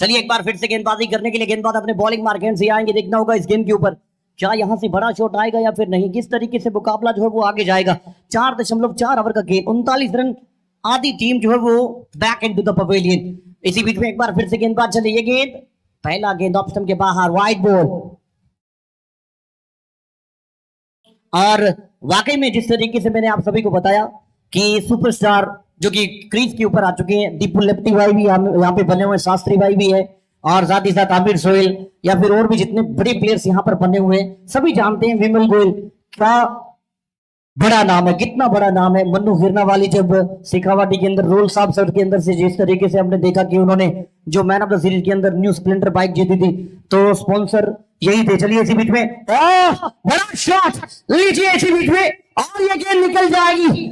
चलिए एक बार फिर से गेंदबाजी करने के लिए गेंदबाज अपने बॉलिंग मार्केट से आएंगे। देखना होगा इस गेंद के ऊपर क्या यहां से बड़ा शॉट आएगा या फिर नहीं, किस तरीके से मुकाबला जो है वो आगे जाएगा। 4.4 ओवर का गेम, 39 रन, आधी टीम जो है वो बैक इनटू द पवेलियन। इसी बीच में एक बार फिर से गेंदबाज चले, ये गेंद पहला गेंद ऑफ स्टंप के बाहर, वाइड बॉल। और वाकई में जिस तरीके से मैंने आप सभी को बताया कि सुपरस्टार जो कि क्रीज के ऊपर आ चुके हैं, दीपू लेप्टी भाई भी यहाँ पे बने हुए, शास्त्री भाई भी है और साथ ही साथ आमिर सोहेल या फिर और भी जितने बड़े प्लेयर्स यहाँ पर बने हुए हैं सभी जानते हैं विमल गोयल क्या बड़ा नाम है, कितना बड़ा नाम है। मन्नू हिरना वाली जब शेखावाटी के अंदर रोल साहब सर के अंदर से जिस तरीके से हमने देखा कि उन्होंने जो मैन ऑफ द सीरीज के अंदर न्यू स्प्लेंडर बाइक जीती थी तो स्पॉन्सर यही थे। चलिए इसी बीच में बड़ा शॉट लीजिए इसी बीच में और ये गेंद निकल जाएगी,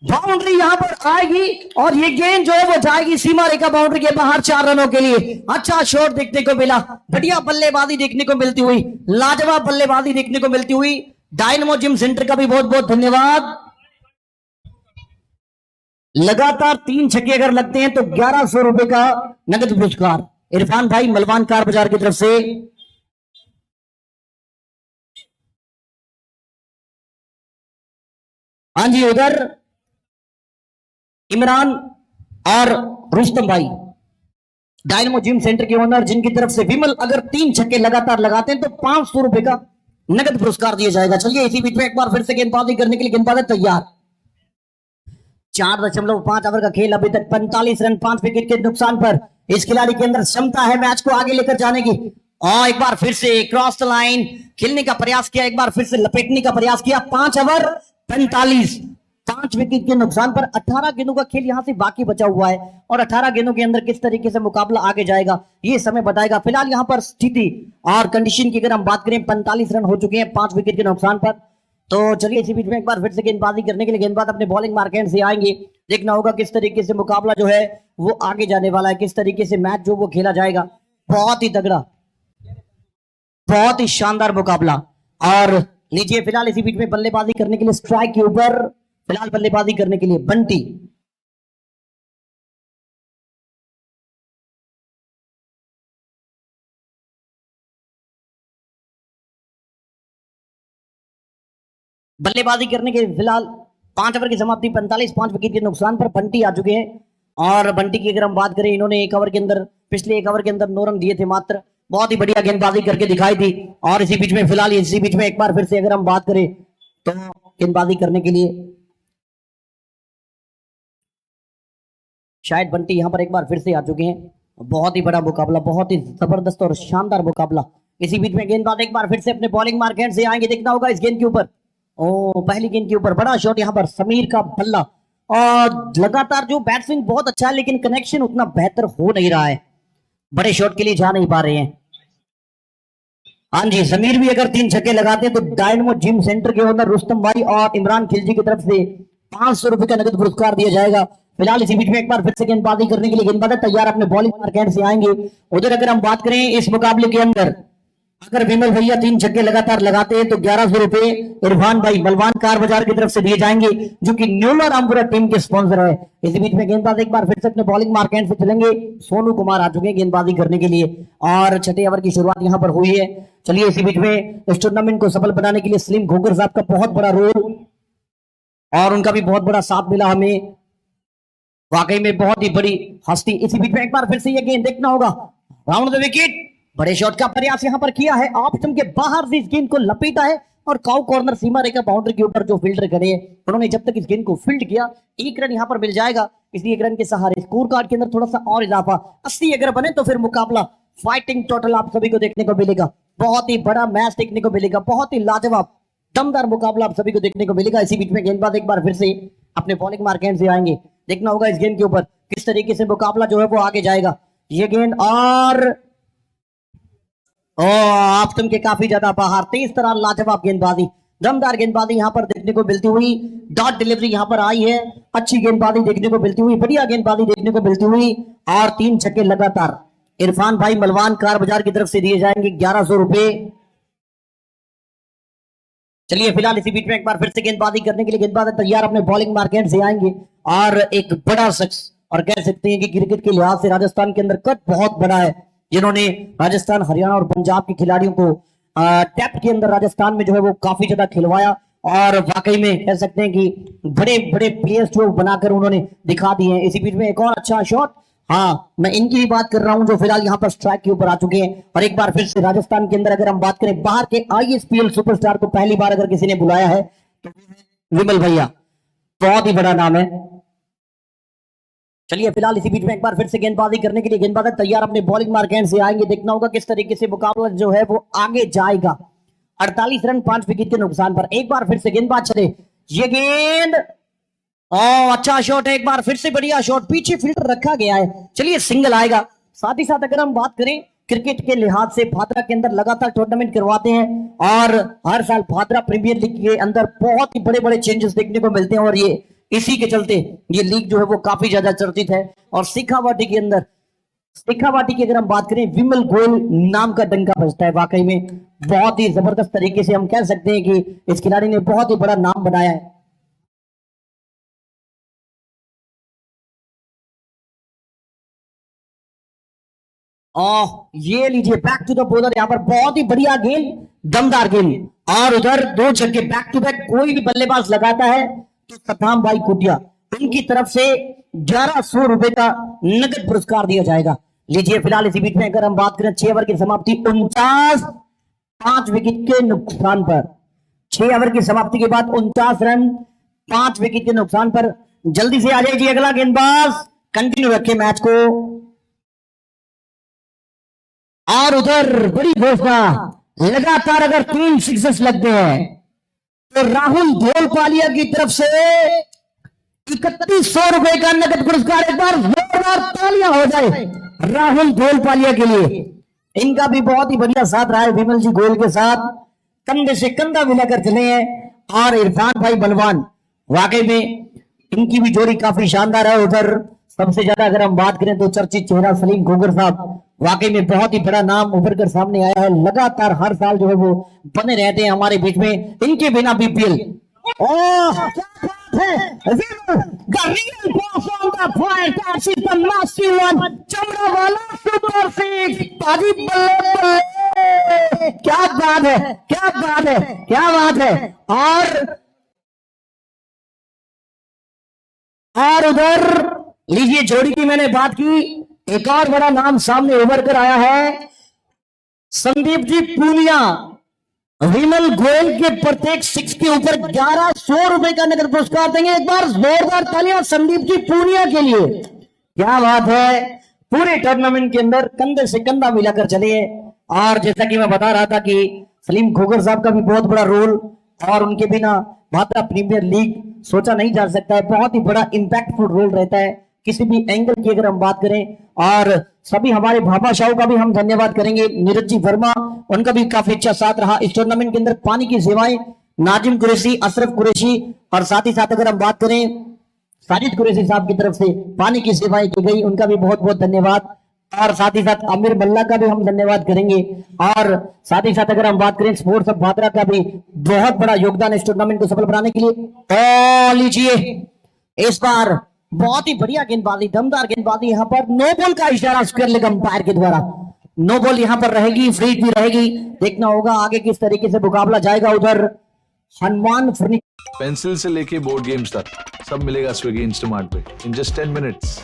बाउंड्री यहां पर आएगी और ये गेंद जो है वो जाएगी सीमा रेखा बाउंड्री के बाहर 4 रनों के लिए। अच्छा शॉट देखने को मिला, बढ़िया बल्लेबाजी देखने को मिलती हुई, लाजवाब बल्लेबाजी देखने को मिलती हुई। डायनमो जिम सेंटर का भी बहुत बहुत धन्यवाद। लगातार 3 छक्के अगर लगते हैं तो 1100 रुपए का नगद पुरस्कार इरफान भाई मलवान कार बाजार की तरफ से। हाँ जी, उधर इमरान और रुस्तम भाई डायनमो जिम सेंटर के ओनर, जिनकी तरफ से विमल अगर 3 छक्के लगातार लगाते हैं तो 500 रुपए का नगद पुरस्कार दिया जाएगा। चलिए इसी बीच में एक बार फिर से गेंदबाजी करने के लिए गेंदबाज तैयार। 4.5 ओवर का खेल, अभी तक 45 रन 5 विकेट के नुकसान पर। इस खिलाड़ी के अंदर क्षमता है मैच को आगे लेकर जाने की और एक बार फिर से क्रॉस द लाइन खेलने का प्रयास किया, एक बार फिर से लपेटने का प्रयास किया। 5 ओवर 45, 5 विकेट के नुकसान पर। 18 गेंदों का खेल यहां से बाकी बचा हुआ है और 18 गेंदों के अंदर किस तरीके से मुकाबला आगे जाएगा ये समय बताएगा। फिलहाल यहां पर स्थिति और कंडीशन की अगर हम बात करें 45 रन हो चुके हैं 5 विकेट के नुकसान पर। तो चलिए इसी बीच में एक बार फिर से गेंदबाजी करने के लिए गेंदबाज अपने बॉलिंग मार्केट से आएंगे। देखना होगा किस तरीके से मुकाबला जो है वो आगे जाने वाला है, किस तरीके से मैच जो वो खेला जाएगा। बहुत ही तगड़ा, बहुत ही शानदार मुकाबला। और लीजिए फिलहाल इसी बीच में बल्लेबाजी करने के लिए स्ट्राइक के ऊपर फिलहाल बल्लेबाजी करने के लिए बंटी। बल्लेबाजी करने के फिलहाल 5 ओवर की समाप्ति 45, 5 विकेट के नुकसान पर बंटी आ चुके हैं। और बंटी की अगर हम बात करें, इन्होंने एक ओवर के अंदर पिछले 1 ओवर के अंदर 9 रन दिए थे मात्र। बहुत ही बढ़िया गेंदबाजी करके दिखाई थी। और इसी बीच में फिलहाल इसी बीच में एक बार फिर से अगर हम बात करें तो गेंदबाजी करने के लिए शायद बंटी यहां पर एक बार फिर से आ चुके हैं। बहुत ही बड़ा मुकाबला, बहुत ही जबरदस्त और शानदार मुकाबला। इसी बीच में गेंदबाज एक बार फिर से अपने बॉलिंग मार्केट से आएंगे। देखना होगा इस गेंद के ऊपर, पहली गेंद के ऊपर बड़ा शॉट यहां पर समीर का बल्ला। और लगातार जो बैट्समैन बहुत अच्छा है लेकिन कनेक्शन उतना बेहतर हो नहीं रहा है, बड़े शॉट के लिए जा नहीं पा रहे हैं। हाँ जी, समीर भी अगर 3 छक्के लगाते हैं तो डायनमो जिम सेंटर के ओनर रुस्तम भाई और इमरान खिलजी की तरफ से 500 रुपए का नगद पुरस्कार दिया जाएगा। फिलहाल इसी बीच में एक बार फिर से गेंदबाजी करने के लिए गेंदबाज तैयार अपने बॉलिंग मार्केट से आएंगे। उधर अगर हम बात करें इस मुकाबले के अंदर अगर विमल भैया 3 छक्के लगातार लगाते हैं तो 1100 रुपए इरफान भाई मलवान कार बाजार की तरफ से दिए जाएंगे, जो कि न्यूला रामपुरा टीम के स्पॉन्सर है। इसी बीच में गेंदबाज एक बार फिर से अपने बॉलिंग मार्केट से चलेंगे। सोनू कुमार आ चुके हैं गेंदबाजी करने के लिए और 6ठे ओवर की शुरुआत यहां पर हुई है। चलिए इसी बीच में इस टूर्नामेंट को सफल बनाने के लिए सलीम घोगर साहब का बहुत बड़ा रोल और उनका भी बहुत बड़ा साथ मिला हमें, वाकई में बहुत ही बड़ी हस्ती। इसी बीच में एक बार फिर से ये गेंद देखना होगा, राउंड द विकेट, बड़े शॉट का प्रयास यहां पर किया है, ऑफ स्टंप के बाहर से इस गेंद को लपेटा है और काउ कॉर्नर सीमा रेखा बाउंड्री के ऊपर जो फील्डर खड़े हैं उन्होंने जब तक इस गेंद को फील्ड किया 1 रन यहां पर मिल जाएगा। इसलिए 1 रन के सहारे स्कोर कार्ड के अंदर थोड़ा सा और इजाफा 80 अगर बने तो फिर मुकाबला फाइटिंग टोटल आप सभी को देखने को मिलेगा। बहुत ही बड़ा मैच देखने को मिलेगा, बहुत ही लाजवाब दमदार मुकाबला आप सभी को देखने को मिलेगा। इसी बीच में गेंदबाज एक बार फिर से अपने बॉलिंग मार्केट से आएंगे। देखना होगा इस गेंद के ऊपर किस तरीके से मुकाबला जो है वो आगे जाएगा। ये गेंद और ऑफ स्टंप के काफी ज्यादा बाहर, तेज तरह लाजवाब गेंदबाजी, दमदार गेंदबाजी यहां पर देखने को मिलती हुई। डॉट डिलीवरी यहां पर आई है, अच्छी गेंदबाजी देखने को मिलती हुई, बढ़िया गेंदबाजी देखने को मिलती हुई और 3 छक्के लगातार इरफान भाई मलवान कार बाजार की तरफ से दिए जाएंगे 1100 रुपए। चलिए फिलहाल इसी बीच में एक बार फिर से गेंदबाजी करने के लिए गेंदबाज तैयार अपने बॉलिंग मार्केट से आएंगे। और एक बड़ा शख्स और कह सकते हैं कि क्रिकेट के लिहाज से राजस्थान के अंदर कद बहुत बड़ा है, जिन्होंने राजस्थान, हरियाणा और पंजाब के खिलाड़ियों को टेस्ट के अंदर राजस्थान में जो है वो काफी ज्यादा खिलवाया, और वाकई में कह सकते हैं कि बड़े बड़े प्लेयर्स जो बनाकर उन्होंने दिखा दिए हैं। इसी बीच में एक और अच्छा शॉट, हाँ मैं इनकी भी बात कर रहा हूं जो फिलहाल यहाँ पर स्ट्राइक के ऊपर आ चुके हैं। और एक बार फिर से राजस्थान के अंदर अगर हम बात करें बाहर के आईएसपीएल सुपरस्टार को पहली बार अगर किसी ने बुलाया है तो विमल भैया, बहुत ही बड़ा नाम है। चलिए फिलहाल इसी बीच में एक बार फिर से गेंदबाजी करने के लिए गेंदबाज तैयार अपने बॉलिंग मार्केट से आएंगे। देखना होगा किस तरीके से मुकाबला जो है वो आगे जाएगा। 48 रन 5 विकेट के नुकसान पर एक बार फिर से गेंदबाज चले, ये गेंद अच्छा शॉट है, एक बार फिर से बढ़िया शॉट, पीछे फील्डर रखा गया है। चलिए सिंगल आएगा। साथ ही साथ अगर हम बात करें क्रिकेट के लिहाज से, भादरा के अंदर लगातार टूर्नामेंट करवाते हैं और हर साल भादरा प्रीमियर लीग के अंदर बहुत ही बड़े बड़े चेंजेस देखने को मिलते हैं, और ये इसी के चलते ये लीग जो है वो काफी ज्यादा चर्चित है। और शेखावाटी के अंदर, शेखावाटी की अगर हम बात करें, विमल गोयल नाम का डंका बजता है। वाकई में बहुत ही जबरदस्त तरीके से हम कह सकते हैं कि इस खिलाड़ी ने बहुत ही बड़ा नाम बनाया है। ये लीजिए बैक टू द बॉलर, यहां पर बहुत ही बढ़िया गेंद, दमदार गेंद, और उधर दो छक्के बैक टू बैक। कोई भी बल्लेबाज लगाता है तो सतनाम भाई कुटिया, उनकी तरफ से 1100 रुपए का नगद पुरस्कार दिया जाएगा। लीजिए फिलहाल इसी बीच में अगर हम बात करें 6 ओवर की समाप्ति, 49 5 विकेट के नुकसान पर, 6 ओवर की समाप्ति के बाद 49 रन 5 विकेट के नुकसान पर। जल्दी से आ जाइए अगला गेंदबाज, कंटिन्यू रखे मैच को। और उधर बड़ी घोषणा, लगातार अगर 3 सिक्सेस लगते हैं तो राहुल धोलपालिया की तरफ से 3100 रुपए का नगद पुरस्कार। एक बार जोरदार तालियां हो जाए राहुल धोलपालिया के लिए। इनका भी बहुत ही बढ़िया साथ रहा है विमल जी गोयल के साथ, कंधे से कंधा मिलाकर चले हैं। और इरफान भाई बलवान, वाकई में इनकी भी जोड़ी काफी शानदार है। उधर सबसे ज्यादा अगर हम बात करें तो चर्चित चेहरा सलीम घोगर साहब, वाकई में बहुत ही बड़ा नाम उभर कर सामने आया है। लगातार हर साल जो है वो बने रहते हैं हमारे बीच में, इनके बिना बीपीएल। क्या बात है, क्या बात है, क्या बात है। और उधर लीजिए जोड़ी की मैंने बात की, एक और बड़ा नाम सामने उभर कर आया है, संदीप जी पूनिया। विमल गोयल के प्रत्येक 6 के ऊपर 1100 रुपए का नगद पुरस्कार देंगे। एक बार जोरदार तालियां संदीप जी पूनिया के लिए। क्या बात है, पूरे टूर्नामेंट के अंदर कंधे से कंधा मिलाकर चले। और जैसा कि मैं बता रहा था कि सलीम घोगर साहब का भी बहुत बड़ा रोल, और उनके बिना भादरा प्रीमियर लीग सोचा नहीं जा सकता है। बहुत ही बड़ा इंपैक्टफुल रोल रहता है किसी भी एंगल की अगर हम बात करें। और सभी हमारे भाभा शाह का भी हम धन्यवाद करेंगे, नीरज जी वर्मा, उनका भी काफी अच्छा साथ रहा इस टूर्नामेंट के अंदर। पानी की सेवाएं नाजिम कुरैशी, अशरफ कुरैशी, और साथ ही साथ अगर हम बात करें साजिद कुरैशी साहब की तरफ से पानी की सेवाएं की गई, उनका भी बहुत बहुत धन्यवाद। और साथ ही साथ आमिर मल्ला का भी हम धन्यवाद करेंगे। और साथ ही साथ अगर हम बात करें स्पोर्ट्स ऑफ भादरा का भी बहुत बड़ा योगदान इस टूर्नामेंट को सफल बनाने के लिए। लीजिए इस बार बहुत ही बढ़िया गेंदबाजी, दमदार गेंदबाजी। यहाँ पर नो बॉल का इशारा स्क्वायर लेग अंपायर के द्वारा, नो बॉल यहाँ पर रहेगी, फ्री भी रहेगी। देखना होगा आगे किस तरीके से मुकाबला जाएगा। उधर हनुमान फर्नीचर, पेंसिल से लेके बोर्ड गेम्स तक सब मिलेगा स्विगी इंस्टामार्ट पे इन जस्ट 10 मिनट्स।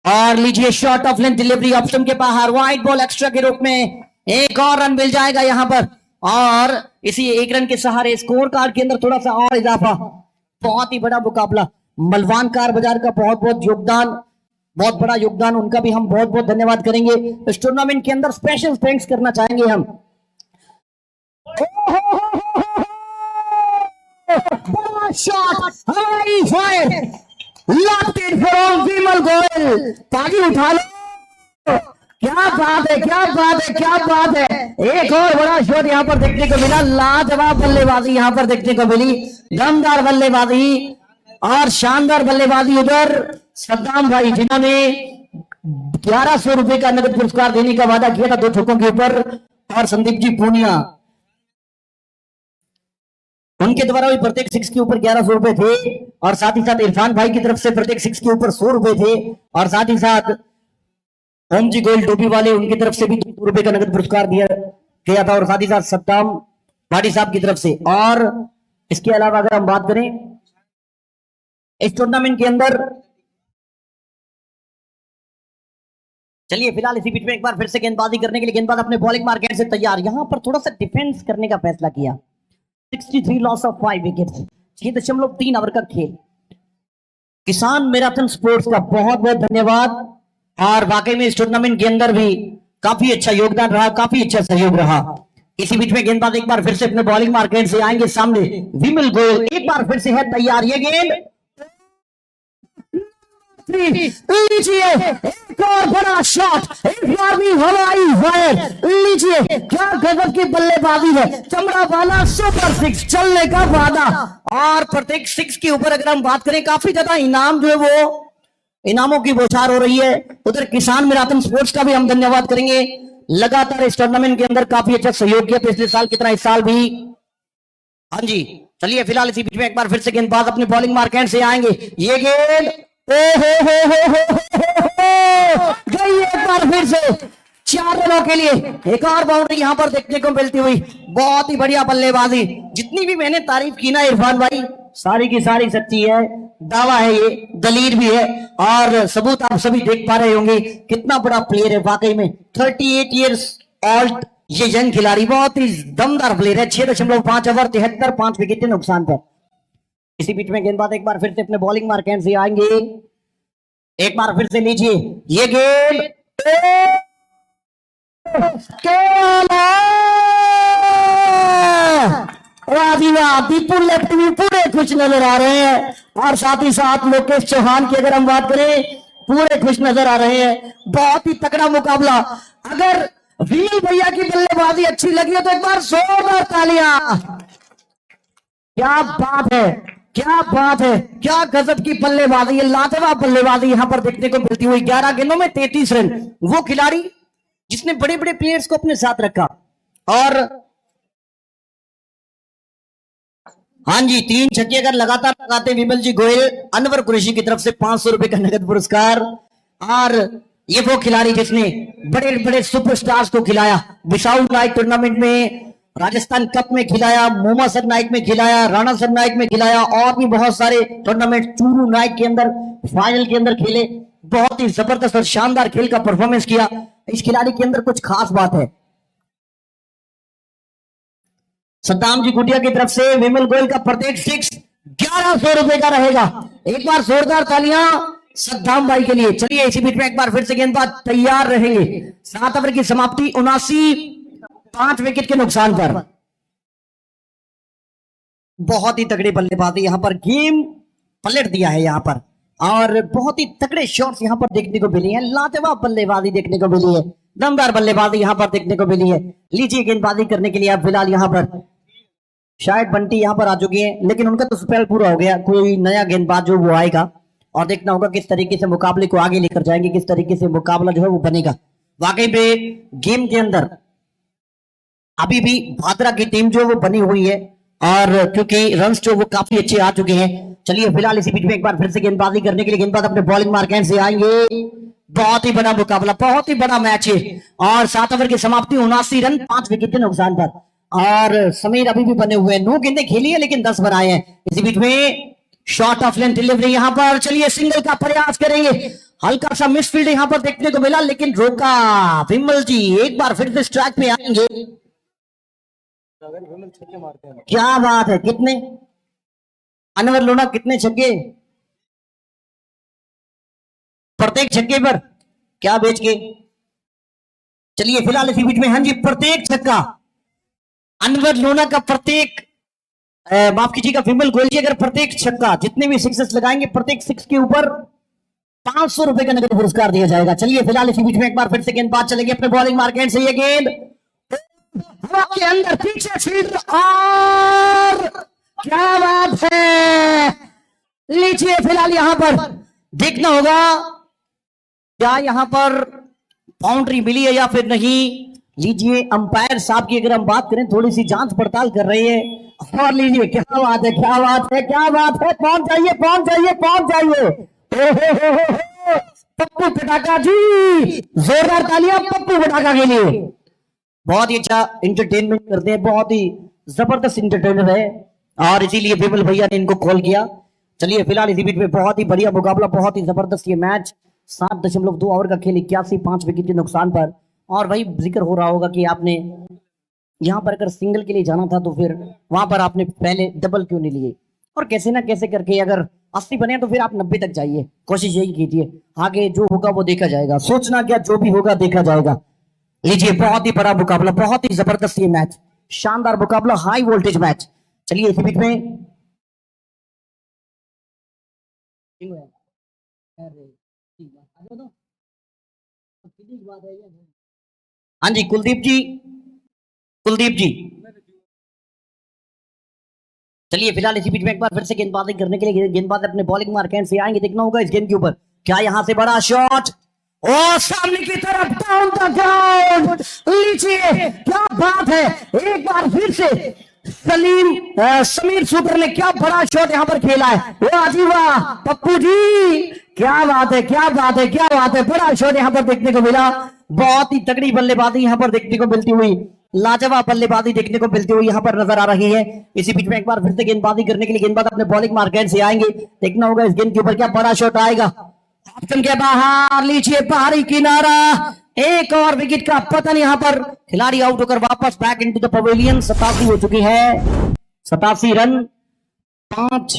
और लीजिए short of length delivery option के बाहर, वाइड बॉल एक्स्ट्रा के रूप में एक और रन मिल जाएगा यहां पर। और इसी 1 रन के सहारे स्कोर कार्ड के अंदर थोड़ा सा और इजाफा। बहुत ही बड़ा मुकाबला, मलवान कार बाजार का बहुत बहुत योगदान, बहुत बड़ा योगदान, उनका भी हम बहुत बहुत धन्यवाद करेंगे। इस टूर्नामेंट के अंदर स्पेशल थैंक्स करना चाहेंगे हम। शॉट, फायर, लॉकेट फ्रॉम विमल गोयल, ताली उठा लो। क्या बात है, क्या बात है, क्या बात है। एक और बड़ा शॉट यहां पर देखने को मिला, लाजवाब बल्लेबाजी यहां पर देखने को मिली, दमदार बल्लेबाजी और शानदार बल्लेबाजी। उधर सद्दाम भाई जिन्होंने 1100 रुपए का नगद पुरस्कार देने का वादा किया था 2 छक्कों के ऊपर, और संदीप जी पूनिया उनके द्वारा भी प्रत्येक सिक्स के ऊपर 1100 रुपए थे, और साथ ही साथ इरफान भाई की तरफ से प्रत्येक सिक्स के ऊपर 100 रुपए थे, और साथ ही साथ ओम जी गोयल टोपी वाले उनकी तरफ से भी 200 रुपए का नगद पुरस्कार दिया गया था, और साथ ही साथ सद्दाम भाटी साहब की तरफ से। और इसके अलावा अगर हम बात करें इस टूर्नामेंट के अंदर, चलिए फिलहाल इसी बीच में एक बार फिर से गेंदबाजी करने के लिए गेंदबाज अपने बॉलिंग मार्केट से तैयार, यहां पर थोड़ा सा डिफेंस करने का फैसला किया। 63 लॉस ऑफ 5 विकेट्स, 6.3 ओवर का खेल। किसान मैराथन स्पोर्ट्स का बहुत बहुत धन्यवाद, और वाकई में इस टूर्नामेंट के अंदर भी काफी अच्छा योगदान रहा, काफी अच्छा सहयोग रहा। इसी बीच में गेंदबाज एक बार फिर से अपने बॉलिंग मार्केट से आएंगे सामने, विमल गोयल एक बार फिर से है तैयार, ये गेंद लीजिए, एक और बड़ा शॉट, एक बार भी हवाई फायर, लीजिए क्या गजब की बल्लेबाजी है, चमड़ा वाला सुपर सिक्स, चलने का वादा। और प्रत्येक सिक्स के ऊपर अगर हम बात करें काफी ज्यादा इनाम जो है वो इनामों की बौछार हो रही है। उधर किसान मैराथन स्पोर्ट्स का भी हम धन्यवाद करेंगे, लगातार इस टूर्नामेंट के अंदर काफी अच्छा सहयोग किया, पिछले साल की तरह इस साल भी। हाँ जी, चलिए फिलहाल इसी बीच में एक बार फिर से गेंदबाज अपने बॉलिंग मार्केट से आएंगे, ये गेंद गई एक बार फिर से 4 रनों के लिए, एक और बाउंड्री यहां पर देखने को मिलती हुई, बहुत ही बढ़िया बल्लेबाजी। जितनी भी मैंने तारीफ की ना इरफान भाई, सारी की सारी सच्ची है, दावा है, ये दलील भी है, और सबूत आप सभी देख पा रहे होंगे कितना बड़ा प्लेयर है वाकई में। 38 इयर्स ओल्ड ये यंग खिलाड़ी बहुत ही दमदार प्लेयर है। 6.5 ओवर 73 5 विकेट के नुकसान पर। इसी बीच में गेंदबाज एक बार फिर से अपने बॉलिंग मार्केट से आएंगे, एक बार फिर से लीजिए ये गेंद, दीपुल लेफ्ट भी पूरे खुश नजर आ रहे हैं, और साथ ही साथ लोकेश चौहान की अगर हम बात करें पूरे खुश नजर आ रहे हैं। बहुत ही तगड़ा मुकाबला। अगर वील भैया की बल्लेबाजी अच्छी लगी है तो एक बार जोरदार तालियां। क्या बात है, क्या बात है, क्या गजब की बल्लेबाजी है, लाजवाब बल्लेबाजी यहां पर देखने को मिलती हुई। 11 गेंदों में 33 रन, वो खिलाड़ी जिसने बड़े बड़े प्लेयर्स को अपने साथ रखा। और हाँ जी, 3 छक्के अगर लगातार लगाते विमल जी गोयल, अनवर कुरैशी की तरफ से 500 रुपए का नगद पुरस्कार। और ये वो खिलाड़ी जिसने बड़े बड़े सुपरस्टार्स को खिलाया, बिसाऊ नाइट टूर्नामेंट में, राजस्थान कप में खिलाया, मोमा सर नाइट में खिलाया, राणा सर नाइट में खिलाया, और भी बहुत सारे टूर्नामेंट, चूरू नाइट के अंदर फाइनल के अंदर खेले। बहुत ही जबरदस्त और शानदार खेल का परफॉर्मेंस किया। इस खिलाड़ी के अंदर कुछ खास बात है। सद्दाम जी गुटिया की तरफ से विमल गोयल का प्रत्येक सिक्स 1100 रुपए का रहेगा। एक बार जोरदार तालियां सद्दाम भाई के लिए। चलिए इसी बीच में एक बार फिर से गेंदबाज तैयार रहेंगे। 7 ओवर की समाप्ति, 79 5 विकेट के नुकसान पर। बहुत ही तगड़ी बल्लेबाजी यहां पर, गेम पलट दिया है यहां पर, और बहुत ही तगड़े शॉट्स यहां पर देखने को मिली है। लाजवाब बल्लेबाजी देखने को मिली है, दमदार बल्लेबाजी यहां पर देखने को मिली है। लीजिए गेंदबाजी करने के लिए आप फिलहाल यहां पर शायद बंटी यहां पर आ चुकी है, लेकिन उनका तो स्पेल पूरा हो गया। कोई नया गेंदबाज जो वो आएगा, और देखना होगा किस तरीके से मुकाबले को आगे लेकर जाएंगे, किस तरीके से मुकाबला जो है वो बनेगा। वाकई में गेम के अंदर अभी भी भादरा की टीम जो वो बनी हुई है, और क्योंकि रन्स जो वो काफी अच्छे आ चुके हैं। चलिए फिलहाल इसी बीच में एक बार फिर से गेंदबाजी करने के लिए गेंदबाज अपने बॉलिंग मार्केट से आएंगे। बहुत ही बड़ा मुकाबला, बहुत ही बड़ा मैच है, और 7 ओवर की समाप्ति, 79 रन 5 विकेट के नुकसान पर। और समीर अभी भी बने हुए हैं, 9 गेंदें खेली है लेकिन 10 बनाए हैं। इसी बीच में शॉर्ट ऑफ लेंथ डिलीवरी यहां पर, चलिए सिंगल का प्रयास करेंगे। हल्का सा मिसफील्ड यहां पर देखने को मिला, लेकिन रोका विमल जी। एक बार फिर से स्ट्राइक पे आएंगे। क्या बात है, कितने अनवर लोना, कितने छक्के प्रत्येक छक्के पर, क्या बेच के। चलिए फिलहाल इसी बीच में, हाँ जी, प्रत्येक छक्का अनवर लोना का, प्रत्येक माफ कीजिएगा विमल गोयल जी, अगर प्रत्येक छक्का जितने भी सिक्सेस लगाएंगे, प्रत्येक सिक्स के ऊपर 500 रुपए का नगद पुरस्कार दिया जाएगा। चलिए फिलहाल इसी बीच में एक बार फिर से गेंदबाज चलेगी अपने बॉलिंग मार्केट से। ये गेंद हवा के अंदर पीछे फील्ड, और क्या बात है। लीजिए फिलहाल यहां पर देखना होगा क्या यहां पर बाउंड्री मिली है या फिर नहीं, लीजिए अंपायर साहब की अगर हम बात करें, थोड़ी सी जांच पड़ताल कर रही है। और लीजिए, क्या बात है, क्या बात है, क्या बात है, पहुंच जाइए, पहुंच जाइए, पहुंच जाइए। हो, पप्पू पटाखा जी, जोरदार तालियां पप्पू पटाखा के लिए। बहुत ही अच्छा इंटरटेनमेंट करते हैं, बहुत ही जबरदस्त इंटरटेनर है, और इसीलिए विमल भैया ने इनको कॉल किया। चलिए फिलहाल इसी बीच में बहुत ही बढ़िया मुकाबला, बहुत ही जबरदस्त ये मैच। 7.2 ओवर का खेल, 81 5 विकेट के नुकसान पर। और वही जिक्र हो रहा होगा कि आपने यहां पर अगर सिंगल के लिए जाना था तो फिर वहां पर आपने पहले डबल क्यों नहीं लिए, और कैसे ना कैसे करके अगर 80 बने तो फिर आप 90 तक जाइए, कोशिश यही कीजिए। आगे जो होगा वो देखा जाएगा, सोचना क्या, जो भी होगा देखा जाएगा। लीजिए, बहुत ही बड़ा मुकाबला, बहुत ही जबरदस्त ये मैच, शानदार मुकाबला, हाई वोल्टेज मैच। चलिए इसी बीच में हाँ जी कुलदीप जी, कुलदीप जी। चलिए फिलहाल इसी बीच में एक बार फिर से गेंदबाजी करने के लिए गेंदबाज अपने बॉलिंग मार्केट से आएंगे। देखना होगा इस गेंद के ऊपर, क्या यहां से बड़ा शॉट, और सामने की तरफ डाउन द ग्राउंड। लीजिए, क्या बात है, एक बार फिर से समीर सूत्र ने क्या बड़ा शॉट यहां पर खेला है। वाह जी वाह पप्पू जी, क्या बात है, क्या बात है, क्या बात है, बड़ा शॉट यहां पर देखने को मिला। बहुत ही तगड़ी बल्लेबाजी यहां पर देखने को मिलती हुई, लाजवाब बल्लेबाजी देखने को मिलती हुई यहां पर नजर आ रही है। इसी बीच में एक बार फिर से गेंदबाजी करने के लिए गेंदबाज अपने बॉलिंग मार्केट से आएंगे। देखना होगा इस गेंद के ऊपर क्या बड़ा शॉट आएगा। ऑप्शन के बाहर, लीजिए बाहरी किनारा, एक और विकेट का पतन। यहां पर खिलाड़ी आउट होकर वापस बैक इनटू द पवेलियन। 87 हो चुकी है, 87 रन, 5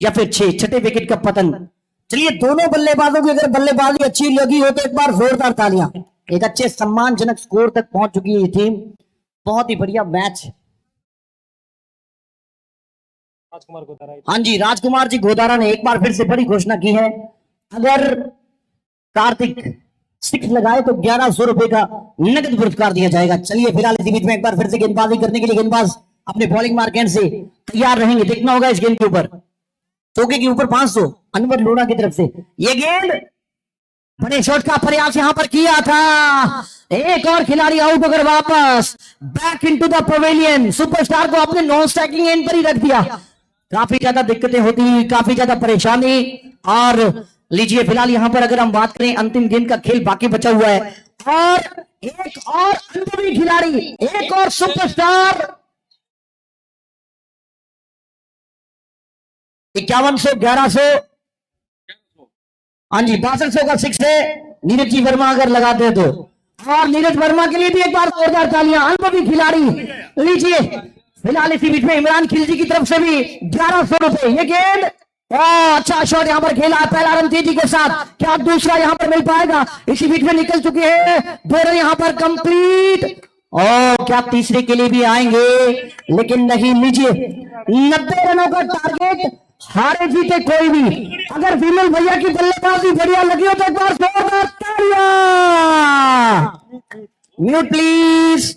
या फिर 6, छठे विकेट का पतन। चलिए दोनों बल्लेबाजों की अगर बल्लेबाजी अच्छी लगी हो तो एक बार जोरदार तालियां। एक अच्छे सम्मानजनक स्कोर तक पहुंच चुकी है ये टीम, बहुत ही बढ़िया मैच। राजकुमार गोदारा, हाँ जी, राजकुमार जी गोदारा ने एक बार फिर से बड़ी घोषणा की है, अगर कार्तिक 6 लगाए तो 1100 रुपए का नगद पुरस्कार दिया जाएगा। चलिए फिलहाल इसी बीच में एक बार फिर से गेंदबाजी करने के लिए गेंदबाज अपने बॉलिंग मार्केट से तैयार रहेंगे। देखना होगा इस गेंद के ऊपर, चौके के ऊपर 500 अनवर लोना की तरफ से। ये गेंद बड़े शॉट का प्रयास यहां पर किया था, एक और खिलाड़ी आउट होकर वापस back into the pavilion. Superstar को अपने नॉन स्ट्राइकिंग एंड पर ही रख दिया। काफी ज्यादा दिक्कतें होती, काफी ज्यादा परेशानी। और लीजिए फिलहाल यहां पर अगर हम बात करें, अंतिम गेंद का खेल बाकी बचा हुआ है, और एक और अनुभवी खिलाड़ी, एक और सुपरस्टार। 5100, 1100, हाँ जी 6200 का 6 है। नीरज जी वर्मा अगर लगाते हैं तो, और नीरज वर्मा के लिए भी एक बार जोरदार तालियां, अनुभवी खिलाड़ी। लीजिए फिलहाल इसी बीच में इमरान खिलजी की तरफ से भी 1100 रुपए। ये गेंद, अच्छा शॉट यहां पर खेला, पहला रन तेजी के साथ, क्या दूसरा यहां पर मिल पाएगा। इसी बीच में निकल चुके हैं 2 रन यहां पर कंप्लीट, और क्या तीसरे के लिए भी आएंगे, लेकिन नहीं। लीजिए 90 रनों का टारगेट, हारे जीते कोई भी। अगर विमल भैया की बल्लेबाजी बढ़िया लगी हो तो एक बार जोरदार तालियां। Mute please.